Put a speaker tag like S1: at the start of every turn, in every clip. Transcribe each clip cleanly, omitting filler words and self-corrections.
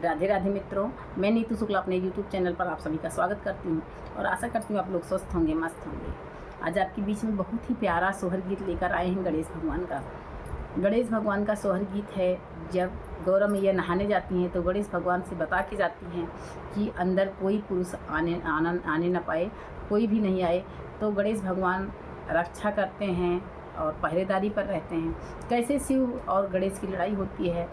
S1: राधे राधे मित्रों, मैं नीतू शुक्ला अपने YouTube चैनल पर आप सभी का स्वागत करती हूँ और आशा करती हूँ आप लोग स्वस्थ होंगे, मस्त होंगे। आज आपके बीच में बहुत ही प्यारा सोहर गीत लेकर आए हैं गणेश भगवान का सोहर गीत है। जब गौरा मैया नहाने जाती हैं तो गणेश भगवान से बता के जाती हैं कि अंदर कोई पुरुष आने न पाए, कोई भी नहीं आए। तो गणेश भगवान रक्षा करते हैं और पहरेदारी पर रहते हैं। कैसे शिव और गणेश की लड़ाई होती है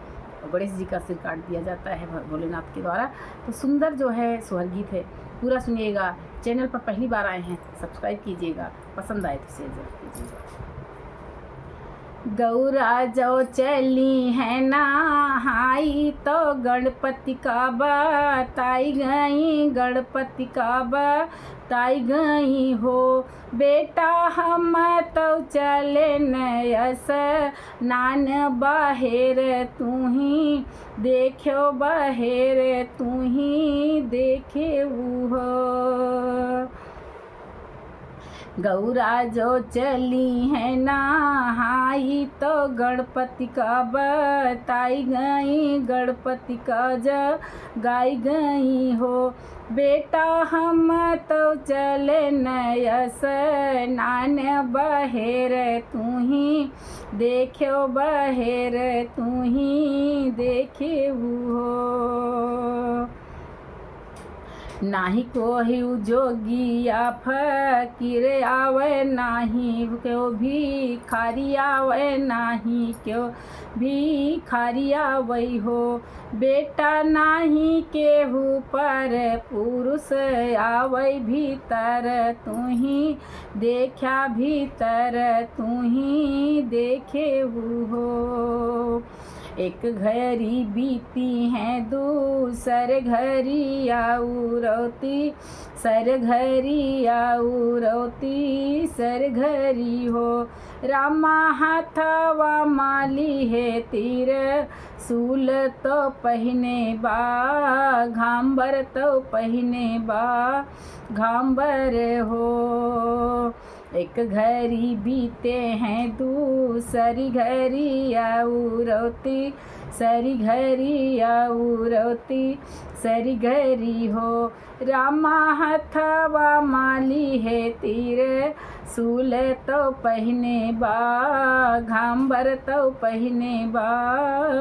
S1: और गणेश जी का सिर काट दिया जाता है भोलेनाथ के द्वारा। तो सुंदर जो है सोहर गीत है, पूरा सुनिएगा। चैनल पर पहली बार आए हैं सब्सक्राइब कीजिएगा, पसंद आए तो शेयर जरूर कीजिएगा। गौरा जो चली है नहाई तो गणपति का बताई गई, गणपति का बताई गई हो। बेटा हम तो चले नयस नान बाहेर तू ही देखो, बाहेर तू ही देखे हो। गौरा जो चली है नहाई तो गणपति का बताई गई, गणपति का जगाई गई हो। बेटा हम तो चले नयस नान बहेर तू ही देखो, बहेर तू ही देखे हो। नाही कोई जोगिया फकीर आवे, नाही क्यों भिखारी आवे, नाही क्यों भिखारी आवे हो। बेटा नाही केहू पर पुरुष आवे भीतर तू ही देखा, भीतर तू ही देखे हो। एक घड़ी बीती है दूसर घड़ी आउरती, सर घड़ी आउरती सर घड़ी हो। रामा हाथवा माली है तीर सूल तो पहने बा, घाम्बर तो पहने बा घाम्बर हो। एक घड़ी बीते हैं दूसरी घड़ी आउरती, सरी घड़ी आउरती सरी घड़ी हो। रामा हथवा माली है तीर सूल तो पहने बा, घाम्बर तो पहने बा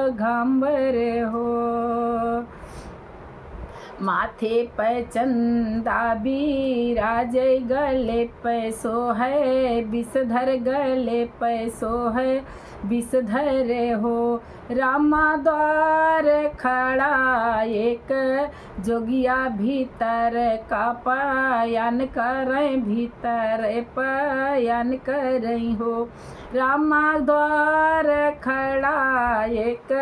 S1: घाम्बर हो। माथे पे चंदा बिराज, गले पे सोहै विषधर, गले पे सोहै विषधर हो। रामा द्वार खड़ा एक जोगिया भीतर का पायन करें, भीतर पायन करें हो। रामा द्वार खड़ा एक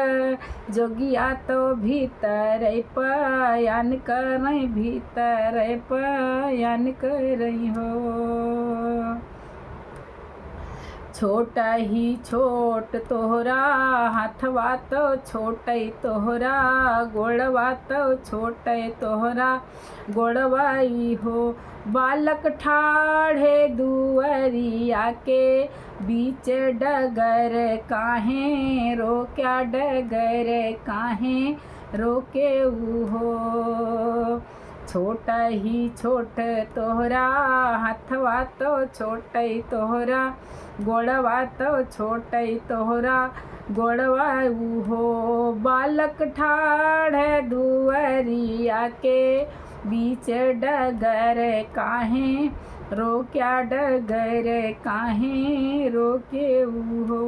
S1: जोगिया तो भीतर पायन करें, भीतर पायन करें हो। छोटा ही छोट तोहरा हाथवा तो छोटे तोहरा, गोड़वा तो छोटे तोहरा गोड़वाई हो। बालक ठाढ़े दुअरिया के बीच डगर काहे रोक्या, डगर काहे रोके हो। छोटा ही छोट तोहरा हाथवा तो छोटे तोहरा, गोड़वा तो छोटे तोहरा गोड़वा हो। बालक ठाढ़ दुअरिया के बीच डगर काहे रोक्या, डगर काहे रोके हो।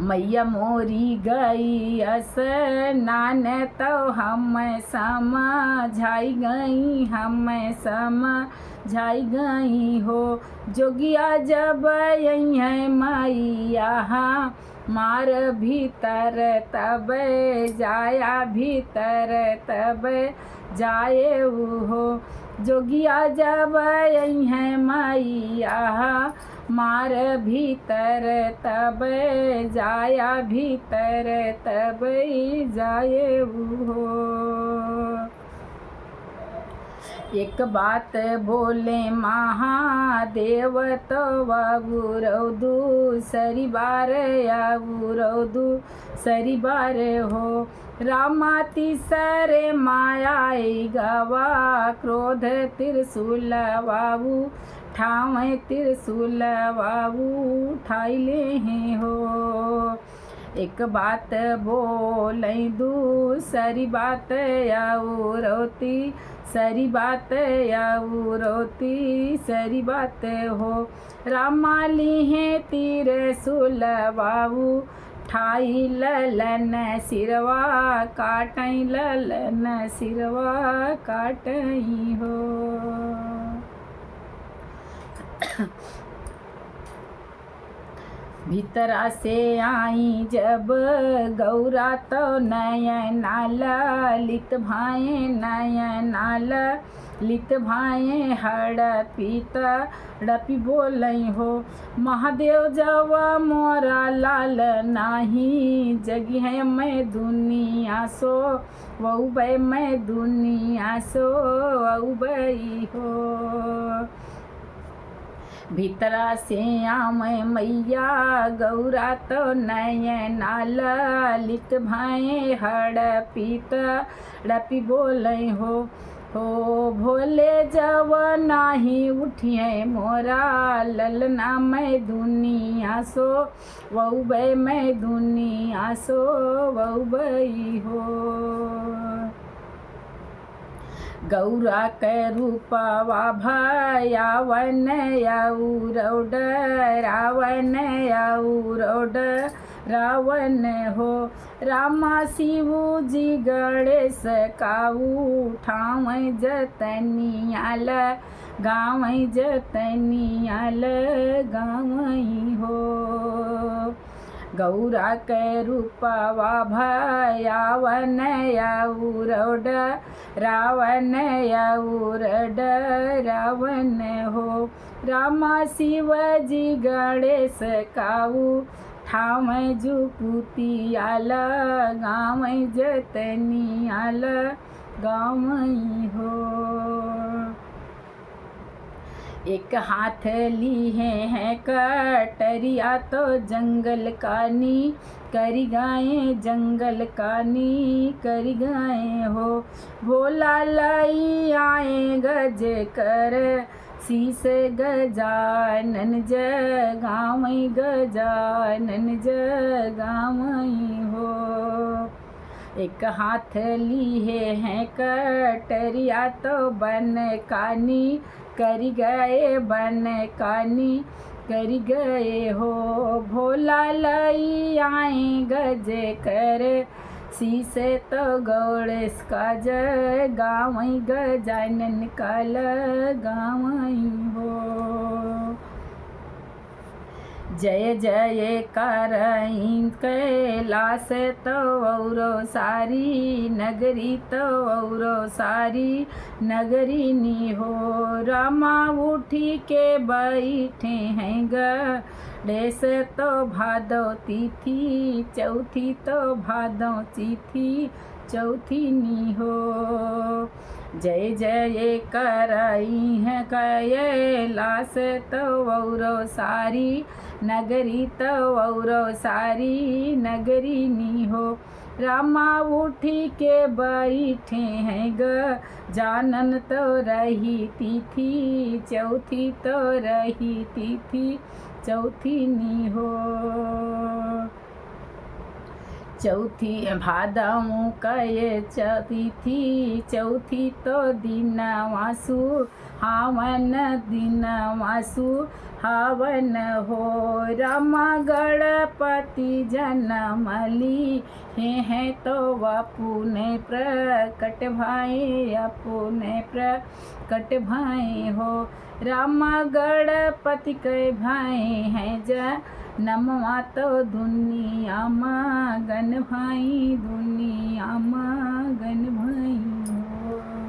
S1: मैया मोरी गई स्नान तो हम समझाई गई, हम समझाई गई हो। जोगिया जब यही है मैया मार भीतर तब जाया, भीतर तब जाए हो। जोगिया जब यही है मैया मार भीतर तब जाया, भीतर तब जाए हो। एक बात बोले महादेव तो वागुरौदू सरी बार यागुरौदू सरी बार हो रामाती सरे मायाई गवा क्रोध त्रिशूल वाऊ ठाव त्रिशूल वाऊ ठाइले हैं हो एक बात बोलै दूसरी बात आउरौती सरी बात आउरौती सरी बात हो रामाली है तीर सुलवाऊ ठाई ललन सिरवा काटई ललन सिरवा काटई हो भीतरा से आई जब गौरा तो नयना ललित भाए नयना ललित भाए हड़पी बोलई हो महादेव जब मोरा लाल नाही जगी है मैं दुनिया सो वऊ बे मैं दुनिया सो वऊ बई हो भीतरा से आम मैया गौरा तो नयना ललित भाए हड़पीत डपी बोलै हो भोले जब नाही उठिए मोरा ललना मैं दुनिया सो वऊ बे मैं दुनिया सो वऊ बई हो गौरा के रूपवा भयावन आउरौड रावण आउरौड रावण हो रामा शिव जी गणेश काऊ ठाव जतनियाल गाँव जतनियाल गाँवई हो गौरा के रूपवा भयावन आउरौड रावण आउरड रावण हो रामा शिव जी गणेश काऊ ठाव जुकुतियाल गाँव जतनियाल गाँवई हो एक हाथ ली है कटरिया तो जंगल कानी करी गाए जंगल कानी करी गाए हो भोला लाई आए गज कर शीस गजानन जगावई गजानन जगावई हो एक हाथ ली है कटरिया तो बन कानी करी गए बन कानी करी गए हो भोला लाई आए गज कर शीस तो गौड़ेश का गावई गजानन काल गावई हो जय जय करईं कैलाश तो औरो सारी नगरी तो औरो सारी नगरी नी हो रामा उठी के बैठे हैं गणेश तो भादो तिथि चौथी तो भादो तिथि चौथी नी हो जय जय करई है कैलाश तो औरो सारी नगरी तो औरो सारी नगरी नी हो रामा उठी के बैठे हैं जानन तो रही तिथि चौथी तो रही तिथि चौथी नी हो चौथी भादऊ कये तिथि चौथी तो दिन वासु हावन दिन वासु हावन हो रामा गणपति जनमली है तो अपने प्रकट भाई अपने प्रकट भाई हो रामा गणपति के भाई हैं नमवा तो दुनिया मगन भाई दुनिया मगन भाई।